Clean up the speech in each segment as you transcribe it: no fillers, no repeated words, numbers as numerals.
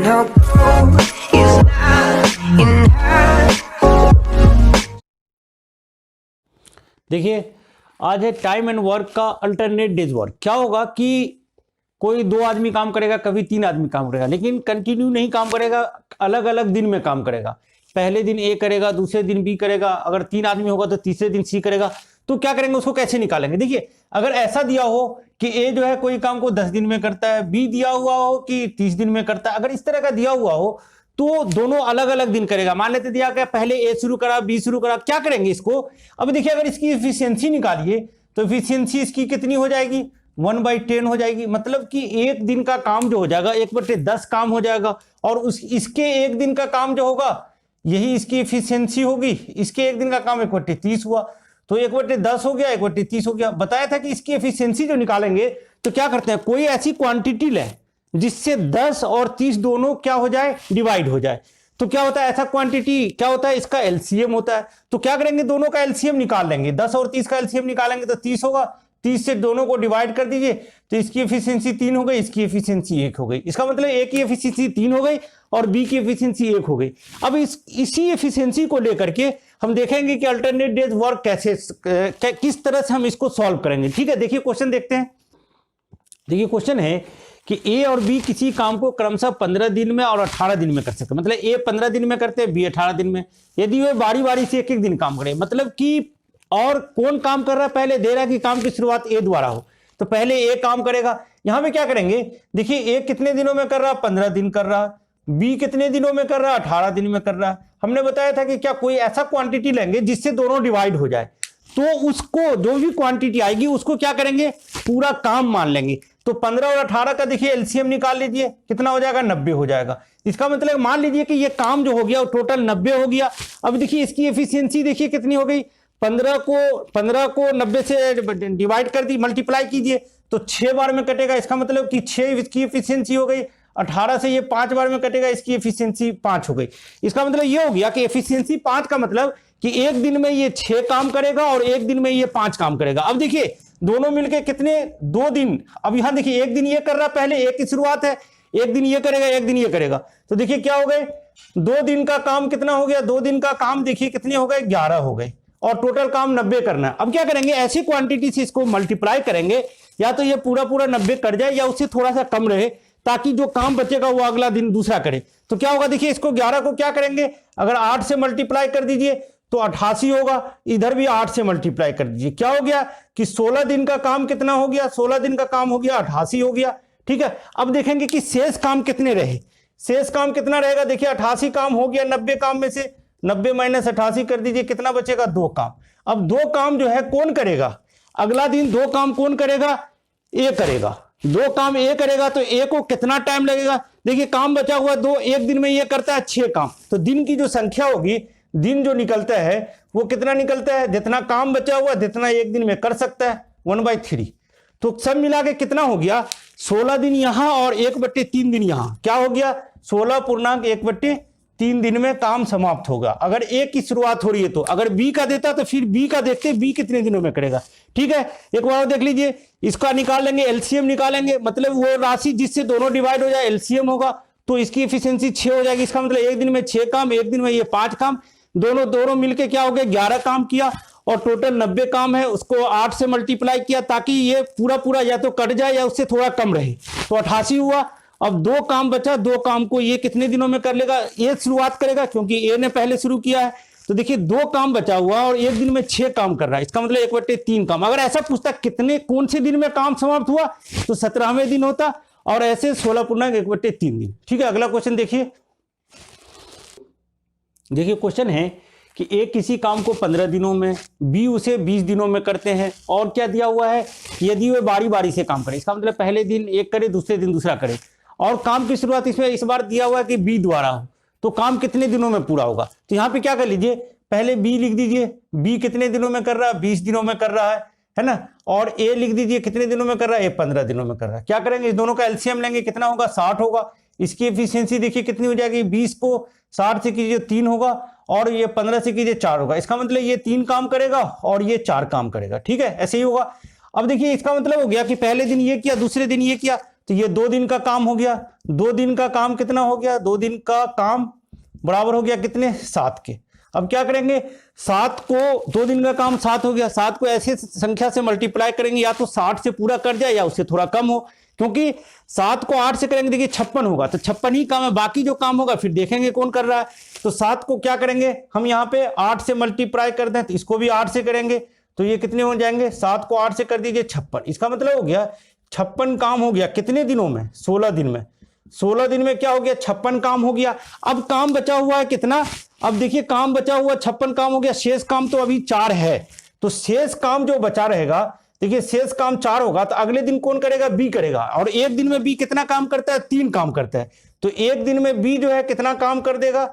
no gold is not in her. देखिए, आज है टाइम एंड वर्क का अल्टरनेट डेज वर्क। क्या होगा कि कोई 2 आदमी काम करेगा, कभी 3 आदमी काम करेगा, लेकिन कंटिन्यू नहीं काम करेगा, अलग अलग दिन में काम करेगा। पहले दिन ए करेगा, दूसरे दिन बी करेगा, अगर 3 आदमी होगा तो तीसरे दिन सी करेगा। तो क्या करेंगे, उसको कैसे निकालेंगे? देखिए, अगर ऐसा दिया हो कि ए जो है कोई काम को 10 दिन में करता है, बी दिया हुआ हो कि 30 दिन में करता है, अगर इस तरह का दिया हुआ हो तो दोनों अलग अलग दिन करेगा। मान लेते दिया गया पहले ए शुरू करा, बी शुरू करा, क्या करेंगे इसको? अब देखिए, अगर इसकी एफिशिएंसी निकालिए तो एफिशिएंसी इसकी कितनी हो जाएगी? 1/10 हो जाएगी। मतलब कि एक दिन का काम जो हो जाएगा 1/10 काम हो जाएगा, और इसके एक दिन का काम जो होगा यही इसकी एफिशिएंसी होगी। इसके एक दिन का काम 1/30 हुआ, तो 1/10 हो गया, 1/30 हो गया। बताया था कि इसकी एफिशिएंसी जो निकालेंगे तो क्या करते हैं, कोई ऐसी क्वांटिटी लें जिससे 10 और 30 दोनों क्या हो जाए, डिवाइड हो जाए। तो क्या होता है, ऐसा क्वांटिटी क्या होता है, इसका एलसीएम होता है। तो क्या करेंगे, दोनों का एलसीएम निकाल लेंगे। 10 और 30 का एलसीएम निकालेंगे तो 30 होगा। 30 से दोनों को डिवाइड कर दीजिए तो इसकी एफिशिएंसी 3 हो गई, इसकी एफिशिएंसी 1 हो गई। इसका मतलब ए की एफिशिएंसी 3 हो गई और बी की एफिशिएंसी 1 हो गई। अब इसी एफिशिएंसी को लेकर के हम देखेंगे कि अल्टरनेट डेज वर्क कैसे किस तरह से हम इसको सॉल्व करेंगे। ठीक है, देखिए क्वेश्चन देखते हैं। देखिए क्वेश्चन है कि ए और बी किसी काम को क्रमशः 15 दिन में और 18 दिन में कर सकते हैं। मतलब ए 15 दिन में करते हैं, बी 18 दिन में। यदि वे बारी बारी से एक एक दिन काम करें, मतलब कि और कौन काम कर रहा है, पहले दे रहा है कि काम की शुरुआत ए द्वारा हो, तो पहले ए काम करेगा। यहां पे क्या करेंगे, देखिए ए कितने दिनों में कर रहा है, 15 दिन कर रहा है। बी कितने दिनों में कर रहा है, 18 दिन में कर रहा है। हमने बताया था कि क्या कोई ऐसा क्वांटिटी लेंगे जिससे दोनों डिवाइड हो जाए, तो उसको जो भी क्वांटिटी आएगी उसको क्या करेंगे, पूरा काम मान लेंगे। तो 15 और 18 का देखिए एलसीएम निकाल लीजिए, कितना हो जाएगा, 90 हो जाएगा। इसका मतलब मान लीजिए कि ये काम जो हो गया वो टोटल 90 हो गया। अब देखिए इसकी एफिशिएंसी देखिए कितनी हो गई, 15 को 90 से डिवाइड कर दी, मल्टीप्लाई कीजिए तो 6 बार में कटेगा। इसका मतलब कि 6 इसकी एफिशिएंसी हो गई। 18 से ये 5 बार में कटेगा, इसकी एफिशिएंसी 5 हो गई। इसका मतलब ये हो गया कि एफिशिएंसी 5 का मतलब कि एक दिन में ये 6 काम करेगा और एक दिन में ये 5 काम करेगा। अब देखिए दोनों मिलके कितने, 2 दिन। अब यहां देखिए एक दिन ये कर रहा है, पहले एक की शुरुआत है, एक दिन ये करेगा, एक दिन ये करेगा, तो देखिए क्या हो गए, 2 दिन का काम कितना हो गया, 2 दिन का काम देखिए कितने हो गए, 11 हो गए, और टोटल काम 90 करना है। अब क्या करेंगे, ऐसी क्वांटिटी से इसको मल्टीप्लाई करेंगे, या तो ये पूरा 90 कर जाए या उससे थोड़ा सा कम रहे, ताकि जो काम बचेगा वो अगला दिन दूसरा करे। तो क्या होगा, देखिए इसको 11 को क्या करेंगे, अगर 8 से मल्टीप्लाई कर दीजिए तो 88 होगा, इधर भी 8 से मल्टीप्लाई कर दीजिए, क्या हो गया कि 16 दिन का काम कितना हो गया, 16 दिन का काम हो गया 88 हो गया। ठीक है, अब देखेंगे कि शेष काम कितने रहे, शेष काम कितना रहेगा। देखिए 88 काम हो गया 90 काम में से, 90 माइनस 88 कर दीजिए, कितना बचेगा, 2 काम। अब 2 काम जो है कौन करेगा, अगला दिन 2 काम कौन करेगा, ए करेगा। 2 काम ए करेगा, तो ए को कितना टाइम लगेगा, देखिए काम बचा हुआ 2, एक दिन में ये करता है 6 काम, तो दिन की जो संख्या होगी, दिन जो निकलता है वो कितना निकलता है, जितना काम बचा हुआ जितना एक दिन में कर सकता है, 1/3। तो सब मिला के कितना हो गया, 16 दिन यहां और 1/3 दिन यहां, क्या हो गया, 16.1/3 दिन में काम समाप्त होगा। अगर ए की शुरुआत हो रही है तो, अगर बी का देता तो फिर बी का देखते, बी कितने दिनों में करेगा। ठीक है, एक बार देख लीजिए, इसका निकाल लेंगे, एलसीएम निकालेंगे, मतलब वो राशि जिससे दोनों डिवाइड हो जाए एलसीएम होगा, तो इसकी एफिशिएंसी 6 हो जाएगी। इसका मतलब एक दिन में 6 काम, एक दिन में ये 5 काम, दोनों मिलके क्या हो गया, 11 काम किया, और टोटल 90 काम है, उसको 8 से मल्टीप्लाई किया ताकि ये पूरा या तो कट जाए या उससे थोड़ा कम रहे, तो 88 हुआ। अब 2 काम बचा, 2 काम को ये कितने दिनों में कर लेगा, ये शुरुआत करेगा क्योंकि ए ने पहले शुरू किया है। तो देखिए 2 काम बचा हुआ और एक दिन में 6 काम कर रहा है, इसका मतलब 1/3 काम। अगर ऐसा पूछता कितने कौन से दिन में काम समाप्त हुआ, तो 17वें दिन होता, और ऐसे 16.1/3 दिन। ठीक है, अगला क्वेश्चन देखिए। देखिए क्वेश्चन है कि ए किसी काम को 15 दिनों में, बी उसे 20 दिनों में करते हैं, और क्या दिया हुआ है, यदि वे बारी बारी से काम करें। इसका मतलब पहले दिन एक करे, दूसरे दिन दूसरा करे, और काम की शुरुआत इसमें इस बार दिया हुआ है कि बी द्वारा हो, तो काम कितने दिनों में पूरा होगा। तो यहाँ पे क्या कर लीजिए, पहले बी लिख दीजिए, बी कितने दिनों में कर रहा है, 20 दिनों में कर रहा है ना, और ए लिख दीजिए कितने दिनों में कर रहा है, ए 15 दिनों में कर रहा है। क्या करेंगे, इस दोनों का एलसीएम लेंगे, कितना होगा, 60 होगा। इसकी एफिशिएंसी देखिए कितनी हो जाएगी, 20 को 60 से कीजिए 3 होगा, और ये 15 से कीजिए 4 होगा। इसका मतलब ये 3 काम करेगा और ये 4 काम करेगा। ठीक है, ऐसे ही होगा। अब देखिए इसका मतलब हो गया कि पहले दिन ये किया, दूसरे दिन ये किया, तो ये 2 दिन का काम हो गया। 2 दिन का काम कितना हो गया? 2 दिन का काम बराबर हो गया कितने? 7 के। अब क्या करेंगे? 7 को 2 दिन का काम 7 हो गया, 7 को ऐसे संख्या से मल्टीप्लाई करेंगे, या तो 60 से पूरा कर जाए या उससे थोड़ा कम हो, क्योंकि 7 को 8 से करेंगे देखिए 56 होगा, तो 56 ही काम है, बाकी जो काम होगा फिर देखेंगे कौन कर रहा है। तो 7 को क्या करेंगे हम यहाँ पे 8 से मल्टीप्लाई कर दें, तो इसको भी 8 से करेंगे, तो ये कितने हो जाएंगे? 7 को 8 से कर दीजिए 56। इसका मतलब हो गया 56 काम हो गया कितने दिनों में? 16 दिन में। 16 दिन में क्या हो गया? 56 काम हो गया। अब काम बचा हुआ है कितना? अब देखिए काम बचा हुआ 56 काम हो गया, शेष काम तो अभी 4 है, तो शेष काम जो बचा रहेगा, देखिए शेष काम 4 होगा, तो अगले दिन कौन करेगा? बी करेगा। और एक दिन में बी कितना काम करता है? 3 काम करता है, तो एक दिन में बी जो है कितना काम कर देगा?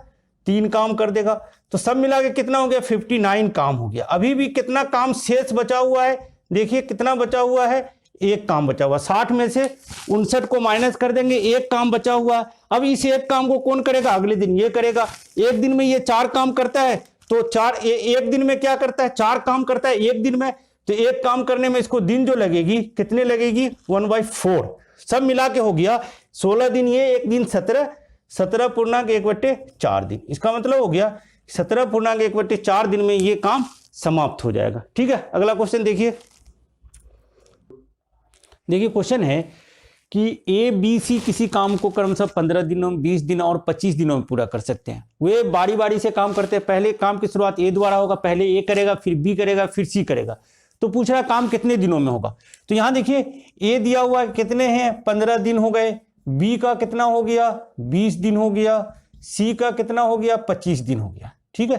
3 काम कर देगा। तो सब मिला के कितना हो गया? 59 काम हो गया। अभी भी कितना काम शेष बचा हुआ है? देखिए कितना बचा हुआ है? एक काम बचा हुआ। 60 में से 59 को माइनस कर देंगे, एक काम बचा हुआ। अब इस एक काम को कौन करेगा? अगले दिन ये करेगा। एक दिन में ये 4 काम करता है, तो 4 एक दिन में क्या करता है? 4 काम करता है एक दिन में, तो एक काम करने में इसको दिन जो लगेगी कितने लगेगी? 1/4। सब मिला के हो गया 16 दिन, ये एक दिन 17.1/4 दिन। इसका मतलब हो गया 17.1/4 दिन में ये काम समाप्त हो जाएगा। ठीक है, अगला क्वेश्चन देखिए। देखिए क्वेश्चन है कि ए बी सी किसी काम को क्रमशः 15 दिनों, 20 दिन और 25 दिनों में पूरा कर सकते हैं। वे बारी बारी से काम करते हैं। पहले काम की शुरुआत ए द्वारा होगा, पहले ए करेगा, फिर बी करेगा, फिर सी करेगा। तो पूछ रहा है काम कितने दिनों में होगा। तो यहां देखिए ए दिया हुआ है कितने हैं? 15 दिन हो गए। बी का कितना हो गया? 20 दिन हो गया। सी का कितना हो गया? 25 दिन हो गया। ठीक है,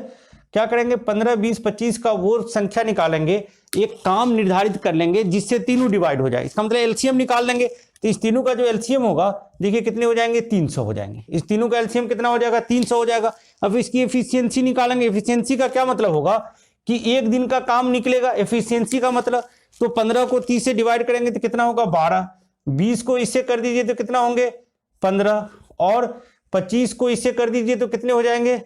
क्या करेंगे? 15, 20, 25 का वो संख्या निकालेंगे, एक काम निर्धारित कर लेंगे जिससे तीनों डिवाइड हो जाए। इसका मतलब एलसीएम निकाल लेंगे, तो इस तीनों का जो एलसीएम होगा देखिए कितने हो जाएंगे? 300 हो जाएंगे। इस तीनों का एलसीएम कितना हो जाएगा? 300 हो जाएगा। अब इसकी एफिशिएंसी निकालेंगे। एफिशिएंसी का क्या मतलब होगा कि एक दिन का काम निकलेगा। एफिशिएंसी का मतलब, तो 15 को 30 से डिवाइड करेंगे तो कितना होगा? 12। 20 को इससे कर दीजिए तो कितना होंगे? 15। और 25 को इससे कर दीजिए तो कितने हो जाएंगे?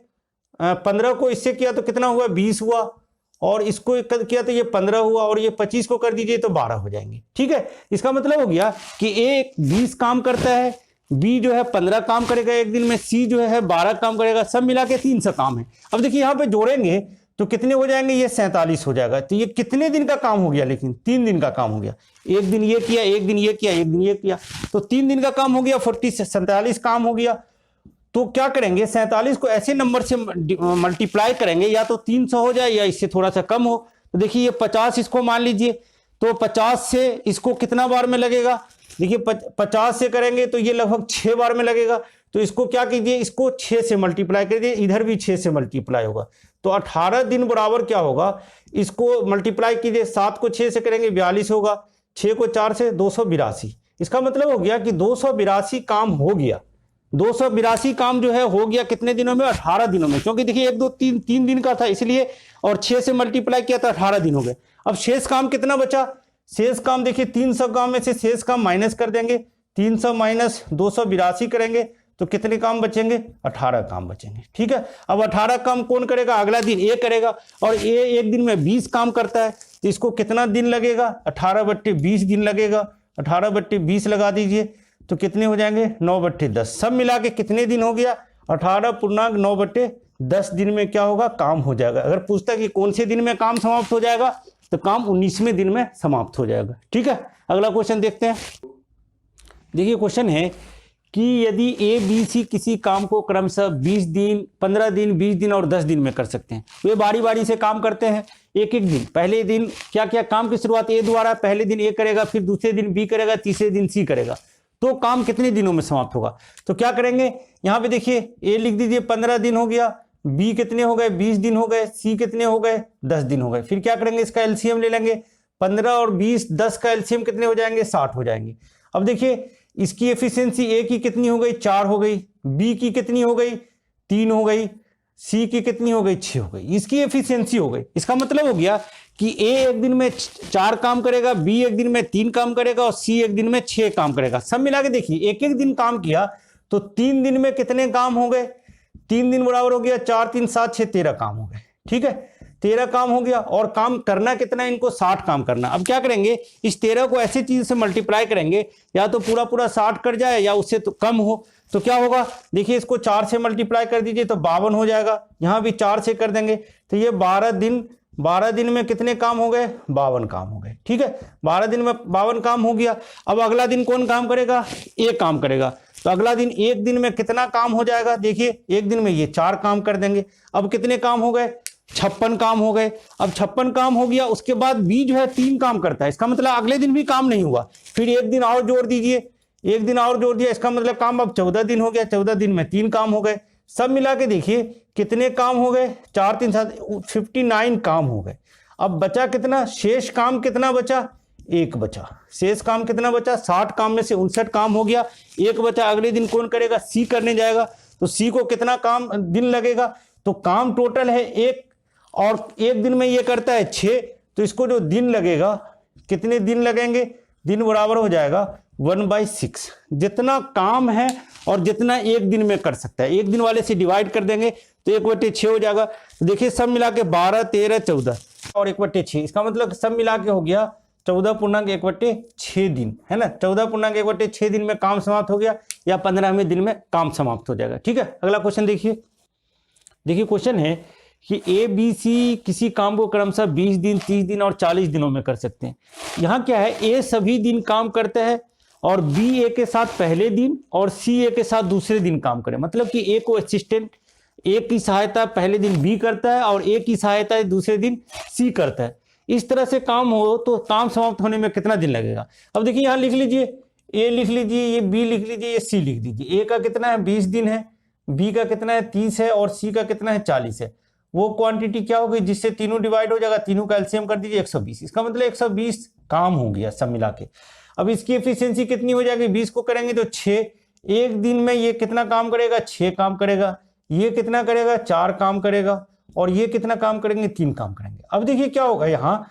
15 को इससे किया तो कितना हुआ? 20 हुआ। और इसको किया तो ये 15 हुआ, और ये 25 को कर दीजिए तो 12 हो जाएंगे। ठीक है, इसका मतलब हो गया कि ए 20 काम करता है, बी जो है 15 काम करेगा एक दिन में, सी जो है 12 काम करेगा। सब मिला के 300 काम है। अब देखिए यहाँ पे जोड़ेंगे तो कितने हो जाएंगे? ये 47 हो जाएगा। तो ये कितने दिन का काम हो गया? लेकिन 3 दिन का काम हो गया। एक दिन ये किया, एक दिन ये किया, एक दिन ये किया, तो 3 दिन का काम हो गया। 47 काम हो गया। तो क्या करेंगे? 47 को ऐसे नंबर से मल्टीप्लाई करेंगे, या तो 300 हो जाए या इससे थोड़ा सा कम हो। तो देखिए ये 50 इसको मान लीजिए, तो 50 से इसको कितना बार में लगेगा? देखिए 50 से करेंगे तो ये लगभग 6 बार में लगेगा। तो इसको क्या कीजिए? इसको 6 से मल्टीप्लाई कर दीजिए, इधर भी 6 से मल्टीप्लाई होगा, तो 18 दिन बराबर क्या होगा? इसको मल्टीप्लाई कीजिए। 7 को 6 से करेंगे 42 होगा, 6 को 4 से 282। इसका मतलब हो गया कि 282 काम हो गया। 282 काम जो है हो गया कितने दिनों में? 18 दिनों में, क्योंकि देखिए 1, 2, 3 दिन का था इसलिए, और 6 से मल्टीप्लाई किया तो 18 दिन हो गए। अब शेष काम कितना बचा? शेष काम देखिए 300 काम में से शेष काम माइनस कर देंगे। 300 माइनस 282 करेंगे तो कितने काम बचेंगे? 18 काम बचेंगे। ठीक है, अब 18 काम कौन करेगा? अगला दिन ए करेगा, और ए एक दिन में 20 काम करता है, तो इसको कितना दिन लगेगा? 18/20 दिन लगेगा। 18/20 लगा दीजिए तो कितने हो जाएंगे? 9/10। सब मिला के कितने दिन हो गया? 18.9/10 दिन में क्या होगा? काम हो जाएगा। अगर पूछता है कि कौन से दिन में काम समाप्त हो जाएगा, तो काम 19वें दिन में समाप्त हो जाएगा। ठीक है, अगला क्वेश्चन देखते हैं। देखिए क्वेश्चन है कि यदि ए बी सी किसी काम को क्रमशः 20 दिन, 15 दिन, 20 दिन और 10 दिन में कर सकते हैं। वे बारी बारी से काम करते हैं, एक एक दिन। पहले दिन क्या क्या काम की शुरुआत ए द्वारा, पहले दिन ए करेगा, फिर दूसरे दिन बी करेगा, तीसरे दिन सी करेगा। तो काम कितने दिनों में समाप्त होगा? तो क्या करेंगे? यहाँ पे देखिए ए लिख दीजिए 15 दिन हो गया, बी कितने हो गए? 20 दिन हो गए, सी कितने हो गए? 10 दिन हो गए। फिर क्या करेंगे? इसका एलसीएम ले लेंगे। 15 और 20, 10 का एलसीएम कितने हो जाएंगे? 60 हो जाएंगे। अब देखिए इसकी एफिशिएंसी ए की कितनी हो गई? 4 हो गई। बी की कितनी हो गई? 3 हो गई। सी की कितनी हो गई? 6 हो गई। इसकी एफिशिएंसी हो गई। इसका मतलब हो गया कि ए एक दिन में 4 काम करेगा, बी एक दिन में 3 काम करेगा, और सी एक दिन में 6 काम करेगा। सब मिला के देखिए एक एक दिन काम किया तो 3 दिन में कितने काम हो गए? 3 दिन बराबर हो गया 4, 3, 7, 6, 13 काम हो गए। ठीक है, 13 काम हो गया, और काम करना कितना है इनको, 60 काम करना। अब क्या करेंगे, इस 13 को ऐसी चीज से मल्टीप्लाई करेंगे, या तो पूरा पूरा 60 कर जाए या उससे तो कम हो, तो क्या होगा, देखिए इसको 4 से मल्टीप्लाई कर दीजिए तो 52 हो जाएगा, यहां भी 4 से कर देंगे तो ये 12 दिन में कितने काम हो गए, 52 काम हो गए। ठीक है, 12 दिन में 52 काम हो गया। अब अगला दिन कौन काम करेगा, एक काम करेगा, तो अगला दिन एक दिन में कितना काम हो जाएगा, देखिए एक दिन में ये 4 काम कर देंगे। अब कितने काम हो गए, 56 काम हो गए। अब 56 काम हो गया, उसके बाद बी जो है 3 काम करता है, इसका मतलब अगले दिन भी काम नहीं हुआ, फिर एक दिन और जोड़ दीजिए, एक दिन और जोड़ दिया, इसका मतलब काम अब 14 दिन हो गया, 14 दिन में 3 काम हो गए। सब मिला के देखिए कितने काम हो गए, 4 3 7 59 काम हो गए। अब बचा कितना, शेष काम कितना बचा, एक बचा। शेष काम कितना बचा, 60 काम में से 59 काम हो गया, एक बचा। अगले दिन कौन करेगा, सी करने जाएगा, तो सी को कितना काम दिन लगेगा, तो काम टोटल है 1, और एक दिन में ये करता है 6, तो इसको जो दिन लगेगा, कितने दिन लगेंगे, दिन बराबर हो जाएगा 1/6। जितना काम है और जितना एक दिन में कर सकता है, एक दिन वाले से डिवाइड कर देंगे तो 1/6 हो जाएगा। तो देखिए सब मिला के 12 13 14 और 1/6, इसका मतलब सब मिला के हो गया 14.1/6 दिन, है ना। 14.1/6 दिन में काम समाप्त हो गया, या 15वें दिन में काम समाप्त हो जाएगा। ठीक है, अगला क्वेश्चन देखिए। देखिए क्वेश्चन है कि ए बी सी किसी काम को क्रमशः 20 दिन 30 दिन और 40 दिनों में कर सकते हैं। यहाँ क्या है, ए सभी दिन काम करता है और बी ए के साथ पहले दिन और सी ए के साथ दूसरे दिन काम करे, मतलब कि ए को असिस्टेंट, ए की सहायता पहले दिन बी करता है और ए की सहायता दूसरे दिन सी करता है। इस तरह से काम हो तो काम समाप्त होने में कितना दिन लगेगा। अब देखिए यहाँ लिख लीजिए, ए लिख लीजिए, ये बी लिख लीजिए, ये सी लिख दीजिए। ए का कितना है 20 दिन है, बी का कितना है 30 है, और सी का कितना है 40 है। वो क्वांटिटी क्या होगी जिससे तीनों डिवाइड हो जाएगा, तीनों का एलसीएम कर दीजिए 120, इसका मतलब 120 काम हो गया सब मिला के। अब इसकी एफिशिएंसी कितनी हो जाएगी, 20 को करेंगे तो 6, एक दिन में ये कितना काम करेगा, 6 काम करेगा, ये कितना करेगा 4 काम करेगा, और ये कितना काम करेंगे 3 काम करेंगे। अब देखिए क्या होगा यहाँ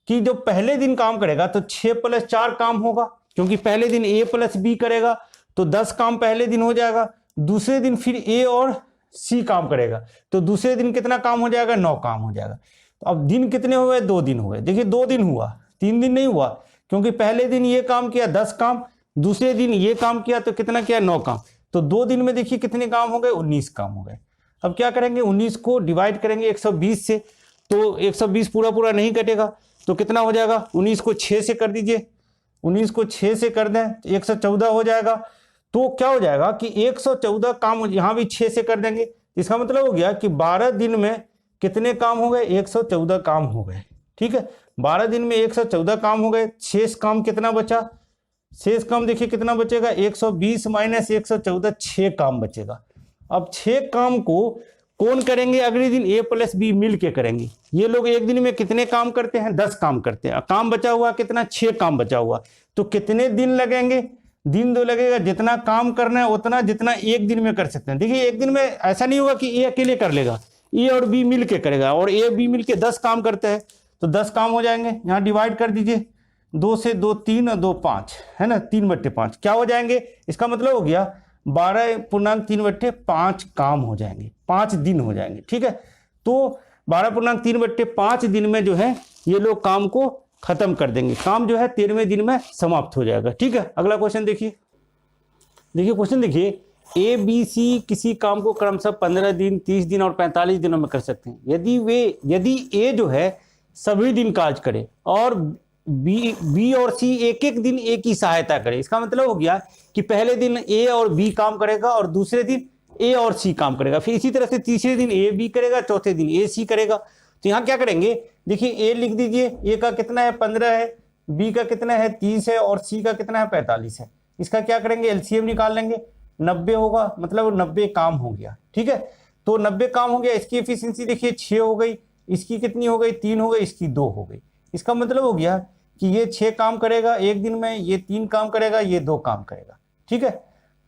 कि जो पहले दिन काम करेगा तो 6 + 4 काम होगा, क्योंकि पहले दिन ए + बी करेगा तो 10 काम पहले दिन हो जाएगा। दूसरे दिन फिर ए और सी काम करेगा तो दूसरे दिन कितना काम हो जाएगा, 9 काम हो जाएगा। तो अब दिन कितने हुए, 2 दिन हुए। देखिए 2 दिन हुआ, 3 दिन नहीं हुआ, क्योंकि पहले दिन ये काम किया 10 काम, दूसरे दिन ये काम किया तो कितना किया 9 काम, तो 2 दिन में देखिए कितने काम हो गए, 19 काम हो गए। अब क्या करेंगे, 19 को डिवाइड करेंगे 120 से, तो 120 पूरा पूरा नहीं कटेगा, तो कितना हो जाएगा, 19 को 6 से कर दीजिए, 19 को 6 से कर दें 114 हो जाएगा। तो क्या हो जाएगा कि 114 काम, यहाँ भी 6 से कर देंगे, इसका मतलब हो गया कि 12 दिन में कितने काम हो गए, 114 काम हो गए। ठीक है, 12 दिन में 114 काम हो गए। शेष काम कितना बचा, शेष काम देखिए कितना बचेगा, 120 - 114, 6 काम बचेगा। अब 6 काम को कौन करेंगे, अगले दिन ए + बी मिल के करेंगे। ये लोग एक दिन में कितने काम करते हैं, 10 काम करते हैं। काम बचा हुआ कितना, 6 काम बचा हुआ, तो कितने दिन लगेंगे, दिन 2 लगेगा। जितना काम करना है उतना जितना एक दिन में कर सकते हैं। देखिए एक दिन में ऐसा नहीं होगा कि ए अकेले कर लेगा, ए और बी मिल के करेगा, और ए बी मिल के 10 काम करते हैं तो 10 काम हो जाएंगे। यहाँ डिवाइड कर दीजिए, 2 से 2 3 और 2 5, है ना, 3/5 क्या हो जाएंगे, इसका मतलब हो गया 12.3/5 काम हो जाएंगे, 5 दिन हो जाएंगे। ठीक है, तो 12.3/5 दिन में जो है ये लोग काम को खत्म कर देंगे। काम जो है 13वें दिन में समाप्त हो जाएगा। ठीक है, अगला क्वेश्चन देखिए। देखिए क्वेश्चन देखिए, ए बी सी किसी काम को क्रमशः 15 दिन 30 दिन और 45 दिनों में कर सकते हैं। यदि ए जो है सभी दिन काज करे और बी और सी एक एक दिन ए की सहायता करे, इसका मतलब हो गया कि पहले दिन ए और बी काम करेगा और दूसरे दिन ए और सी काम करेगा, फिर इसी तरह से तीसरे दिन ए बी करेगा, चौथे दिन ए सी करेगा। तो यहाँ क्या करेंगे, देखिए ए लिख दीजिए, ए का कितना है 15 है, बी का कितना है 30 है, और सी का कितना है 45 है। इसका क्या करेंगे, एलसीएम निकाल लेंगे, 90 होगा, मतलब 90 काम हो गया। ठीक है, तो 90 काम हो गया। इसकी एफिशिएंसी देखिए 6 हो गई, इसकी कितनी हो गई 3 हो गई, इसकी 2 हो गई। इसका मतलब हो गया कि ये 6 काम करेगा एक दिन में, ये 3 काम करेगा, ये 2 काम करेगा। ठीक है,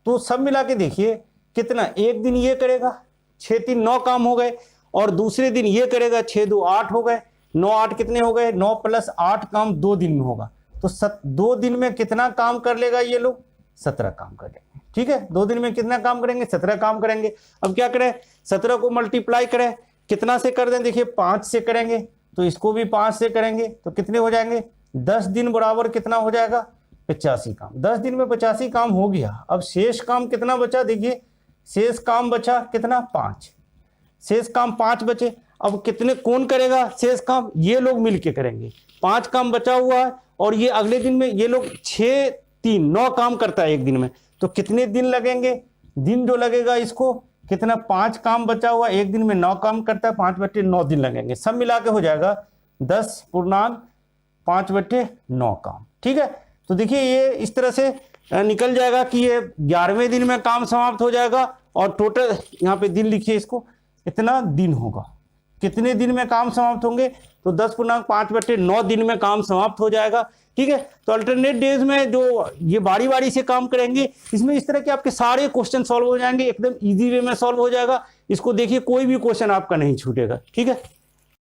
तो सब मिला के देखिए कितना, एक दिन ये करेगा 6 3 9 काम हो गए, और दूसरे दिन ये करेगा 6 2 8 हो गए, 9 8 कितने हो गए, 9 + 8 काम 2 दिन में होगा। तो 2 दिन में कितना काम कर लेगा ये लोग, 17 काम कर लेंगे। ठीक है, 2 दिन में कितना काम करेंगे, 17 काम करेंगे। अब क्या करें, 17 को मल्टीप्लाई करें कितना से कर दें, देखिए 5 से करेंगे तो इसको भी 5 से करेंगे तो कितने हो जाएंगे, 10 दिन बराबर कितना हो जाएगा, 85 काम। 10 दिन में 85 काम हो गया। अब शेष काम कितना बचा, देखिए शेष काम बचा कितना, 5। शेष काम 5 बचे। अब कितने कौन करेगा शेष काम, ये लोग मिलके करेंगे। 5 काम बचा हुआ है और ये अगले दिन में ये लोग 6 3 9 काम करता है एक दिन में, तो कितने दिन लगेंगे, दिन जो लगेगा इसको कितना, 5 काम बचा हुआ, एक दिन में 9 काम करता है, 5/9 दिन लगेंगे। सब मिला के हो जाएगा 10.5/9 काम। ठीक है, तो देखिए ये इस तरह से निकल जाएगा कि ये 11वें दिन में काम समाप्त हो जाएगा और टोटल यहाँ पे दिन लिखिए, इसको इतना दिन होगा। कितने दिन में काम समाप्त होंगे, तो 10.5/9 दिन में काम समाप्त हो जाएगा। ठीक है, तो अल्टरनेट डेज में जो ये बारी बारी से काम करेंगे, इसमें इस तरह के आपके सारे क्वेश्चन सॉल्व हो जाएंगे, एकदम इजी वे में सॉल्व हो जाएगा। इसको देखिए कोई भी क्वेश्चन आपका नहीं छूटेगा। ठीक है।